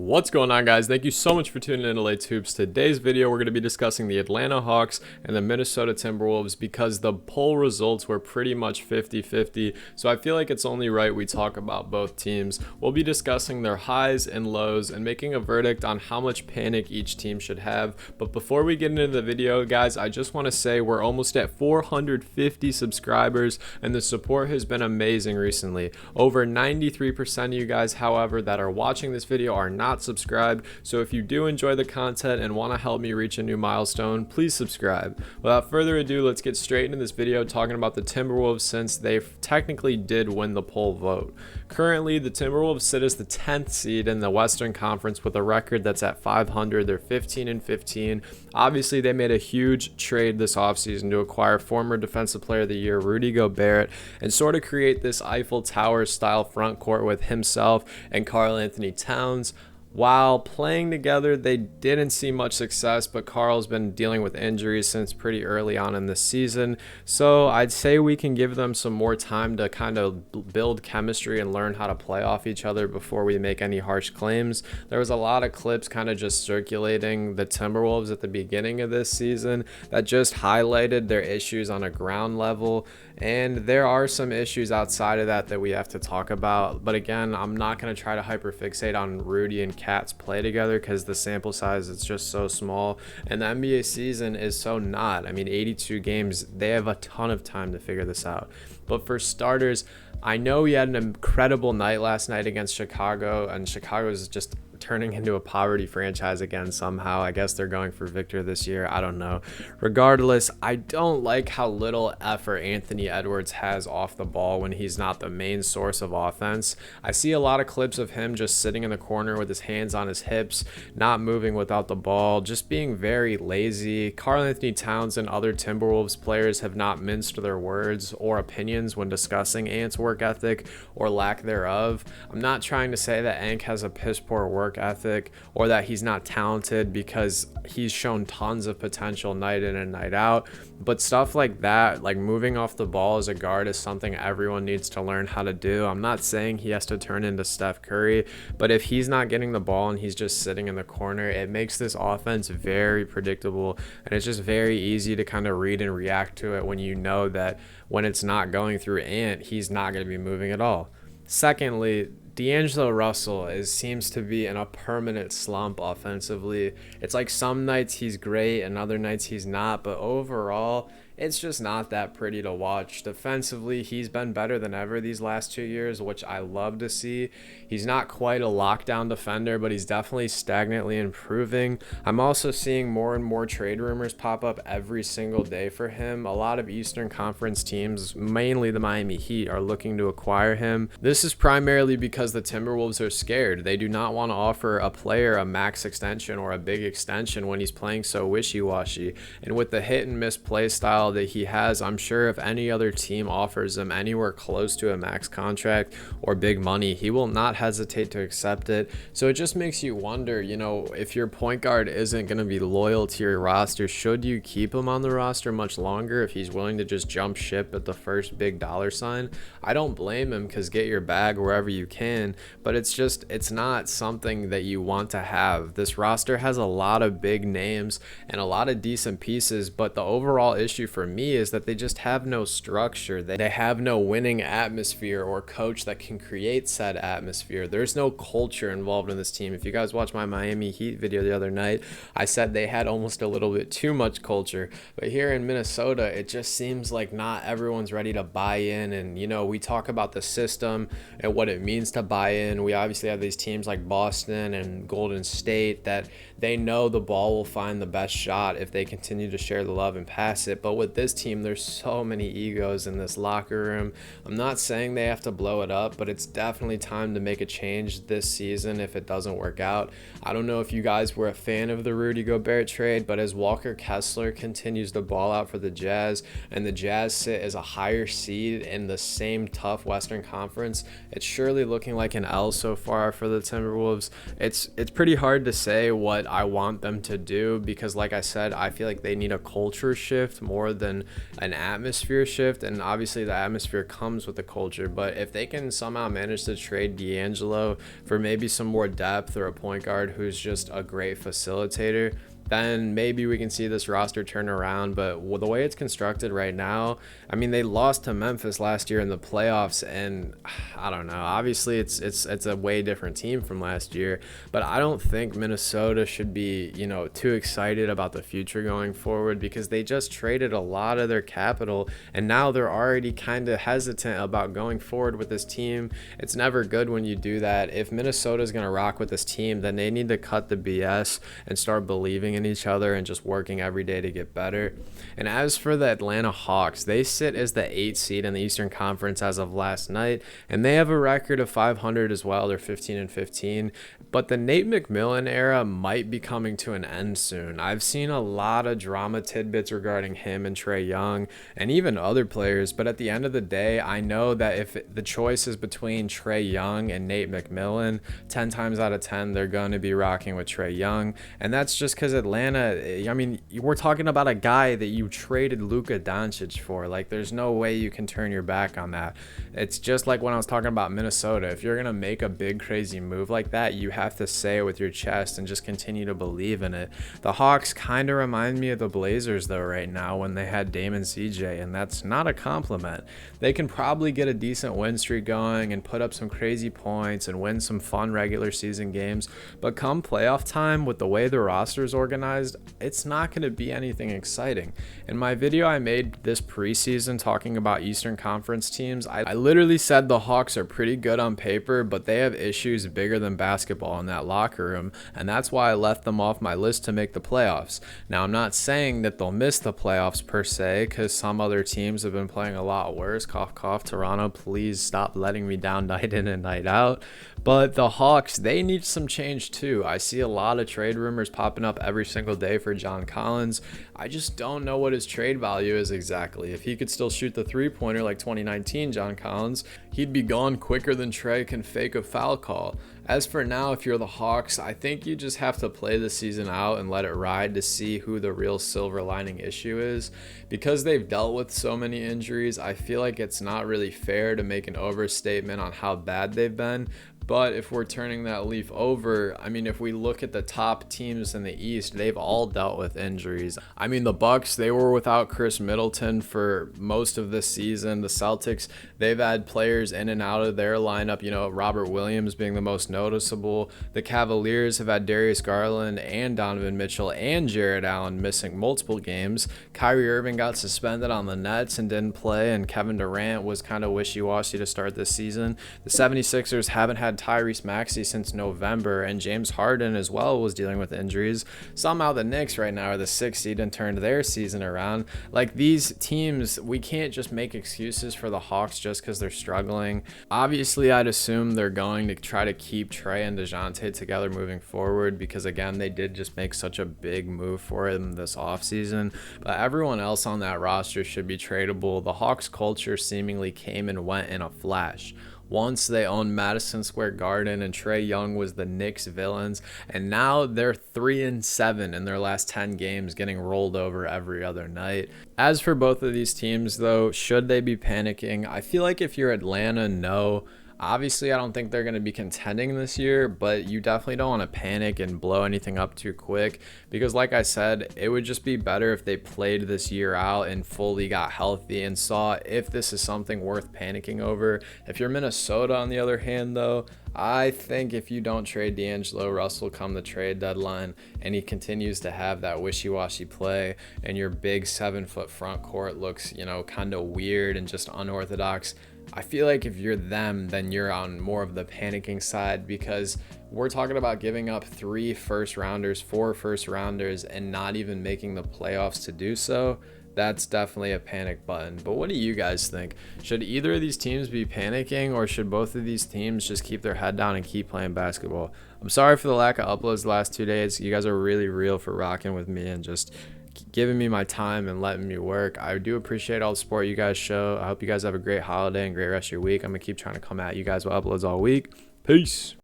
What's going on, guys? Thank you so much for tuning in to Late Hoops. Today's video, we're going to be discussing the Atlanta Hawks and the Minnesota Timberwolves because the poll results were pretty much 50-50, so I feel like it's only right we talk about both teams. We'll be discussing their highs and lows and making a verdict on how much panic each team should have. But before we get into the video, guys, I just want to say we're almost at 450 subscribers and the support has been amazing recently. Over 93% of you guys, however, that are watching this video are not subscribed, so if you do enjoy the content and want to help me reach a new milestone, please subscribe. Without further ado, let's get straight into this video talking about the Timberwolves, since they technically did win the poll vote. Currently, the Timberwolves sit as the 10th seed in the Western Conference with a record that's at 500. They're 15-15. Obviously, they made a huge trade this offseason to acquire former Defensive Player of the Year Rudy Gobert and sort of create this Eiffel Tower style front court with himself and Karl-Anthony Towns. While playing together, they didn't see much success, but Karl's been dealing with injuries since pretty early on in the season. So I'd say we can give them some more time to kind of build chemistry and learn how to play off each other before we make any harsh claims. There was a lot of clips kind of just circulating the Timberwolves at the beginning of this season that just highlighted their issues on a ground level. And there are some issues outside of that we have to talk about. But again, I'm not going to try to hyperfixate on Rudy and Cat's play together because the sample size is just so small. And the NBA season is so not. I mean, 82 games, they have a ton of time to figure this out. But for starters, I know he had an incredible night last night against Chicago, and Chicago is just turning into a poverty franchise again somehow. I guess they're going for Victor this year. I don't know. Regardless, I don't like how little effort Anthony Edwards has off the ball when he's not the main source of offense. I see a lot of clips of him just sitting in the corner with his hands on his hips, not moving without the ball, just being very lazy. Karl-Anthony Towns and other Timberwolves players have not minced their words or opinions when discussing Ant's work ethic or lack thereof. I'm not trying to say that Ant has a piss poor work ethic or that he's not talented, because he's shown tons of potential night in and night out, but stuff like that, like moving off the ball as a guard, is something everyone needs to learn how to do. I'm not saying he has to turn into Steph Curry, but if he's not getting the ball and he's just sitting in the corner, it makes this offense very predictable, and it's just very easy to kind of read and react to it when you know that when it's not going through Ant, he's not going to be moving at all. Secondly, D'Angelo Russell seems to be in a permanent slump offensively. It's like some nights he's great and other nights he's not, but overall, it's just not that pretty to watch. Defensively, he's been better than ever these last 2 years, which I love to see. He's not quite a lockdown defender, but he's definitely stagnantly improving. I'm also seeing more and more trade rumors pop up every single day for him. A lot of Eastern Conference teams, mainly the Miami Heat, are looking to acquire him. This is primarily because the Timberwolves are scared. They do not want to offer a player a max extension or a big extension when he's playing so wishy-washy. And with the hit and miss play style that he has, I'm sure if any other team offers him anywhere close to a max contract or big money, he will not hesitate to accept it. So it just makes you wonder, if your point guard isn't going to be loyal to your roster, should you keep him on the roster much longer if he's willing to just jump ship at the first big dollar sign? I don't blame him, because get your bag wherever you can, but it's not something that you want to have. This roster has a lot of big names and a lot of decent pieces, but the overall issue for me is that they just have no structure. They have no winning atmosphere or coach that can create said atmosphere. There's no culture involved in this team. If you guys watched my Miami Heat video the other night, I said they had almost a little bit too much culture. But here in Minnesota, it just seems like not everyone's ready to buy in. And, we talk about the system and what it means to buy in. We obviously have these teams like Boston and Golden State that they know the ball will find the best shot if they continue to share the love and pass it. But with this team, there's so many egos in this locker room. I'm not saying they have to blow it up, but it's definitely time to make a change this season if it doesn't work out. I don't know if you guys were a fan of the Rudy Gobert trade, but as Walker Kessler continues to ball out for the Jazz and the Jazz sit as a higher seed in the same tough Western Conference, it's surely looking like an L so far for the Timberwolves. It's pretty hard to say what I want them to do because, like I said, I feel like they need a culture shift more than an atmosphere shift, and obviously the atmosphere comes with the culture. But if they can somehow manage to trade D'Angelo for maybe some more depth or a point guard who's just a great facilitator, then maybe we can see this roster turn around. But the way it's constructed right now, I mean, they lost to Memphis last year in the playoffs, and I don't know. Obviously, it's a way different team from last year, but I don't think Minnesota should be, too excited about the future going forward, because they just traded a lot of their capital, and now they're already kind of hesitant about going forward with this team. It's never good when you do that. If Minnesota is going to rock with this team, then they need to cut the BS and start believing in each other and just working every day to get better. And as for the Atlanta Hawks, they sit as the 8th seed in the Eastern Conference as of last night, and they have a record of 500 as well. They're 15-15, but the Nate McMillan era might be coming to an end soon. I've seen a lot of drama tidbits regarding him and Trae Young and even other players, but at the end of the day, I know that if the choice is between Trae Young and Nate McMillan, 10 times out of 10 they're going to be rocking with Trae Young. And that's just because Atlanta, I mean, we're talking about a guy that you traded Luka Doncic for. Like, there's no way you can turn your back on that. It's just like when I was talking about Minnesota. If you're going to make a big crazy move like that, you have to say it with your chest and just continue to believe in it. The Hawks kind of remind me of the Blazers though right now when they had Dame and CJ, and that's not a compliment. They can probably get a decent win streak going and put up some crazy points and win some fun regular season games, but come playoff time, with the way the roster is organized, it's not going to be anything exciting. In my video I made this preseason talking about Eastern Conference teams, I literally said the Hawks are pretty good on paper, but they have issues bigger than basketball in that locker room, and that's why I left them off my list to make the playoffs. Now, I'm not saying that they'll miss the playoffs per se, because some other teams have been playing a lot worse. Cough, cough. Toronto, please stop letting me down night in and night out. But the Hawks, they need some change too. I see a lot of trade rumors popping up every single day for John Collins. I just don't know what his trade value is exactly. If he could still shoot the three-pointer like 2019 John Collins, he'd be gone quicker than Trae can fake a foul call. As for now, if you're the Hawks, I think you just have to play the season out and let it ride to see who the real silver lining issue is. Because they've dealt with so many injuries, I feel like it's not really fair to make an overstatement on how bad they've been. But if we're turning that leaf over, I mean, if we look at the top teams in the East, they've all dealt with injuries. I mean, the Bucks, they were without Chris Middleton for most of this season. The Celtics, they've had players in and out of their lineup, Robert Williams being the most noticeable. The Cavaliers have had Darius Garland and Donovan Mitchell and Jared Allen missing multiple games. Kyrie Irving got suspended on the Nets and didn't play, and Kevin Durant was kind of wishy-washy to start this season. The 76ers haven't had Tyrese Maxey since November, and James Harden as well was dealing with injuries. Somehow the Knicks right now are the 6th seed and turned their season around. Like, these teams, we can't just make excuses for the Hawks just because they're struggling. Obviously, I'd assume they're going to try to keep Trae and DeJounte together moving forward, because again, they did just make such a big move for him this offseason. But everyone else on that roster should be tradable. The Hawks culture seemingly came and went in a flash. Once they owned Madison Square Garden and Trae Young was the Knicks villains, and now they're 3-7 in their last 10 games, getting rolled over every other night. As for both of these teams though, should they be panicking? I feel like if you're Atlanta, no. Obviously, I don't think they're going to be contending this year, but you definitely don't want to panic and blow anything up too quick, because like I said, it would just be better if they played this year out and fully got healthy and saw if this is something worth panicking over. If you're Minnesota, on the other hand, though, I think if you don't trade D'Angelo Russell come the trade deadline and he continues to have that wishy-washy play and your big 7-foot front court looks, kind of weird and just unorthodox, I feel like if you're them, then you're on more of the panicking side, because we're talking about giving up 3 first-rounders, 4 first-rounders, and not even making the playoffs to do so. That's definitely a panic button. But what do you guys think? Should either of these teams be panicking, or should both of these teams just keep their head down and keep playing basketball? I'm sorry for the lack of uploads the last 2 days. You guys are really real for rocking with me and just giving me my time and letting me work. I do appreciate all the support you guys show. I hope you guys have a great holiday and great rest of your week. I'm gonna keep trying to come at you guys with uploads all week. Peace.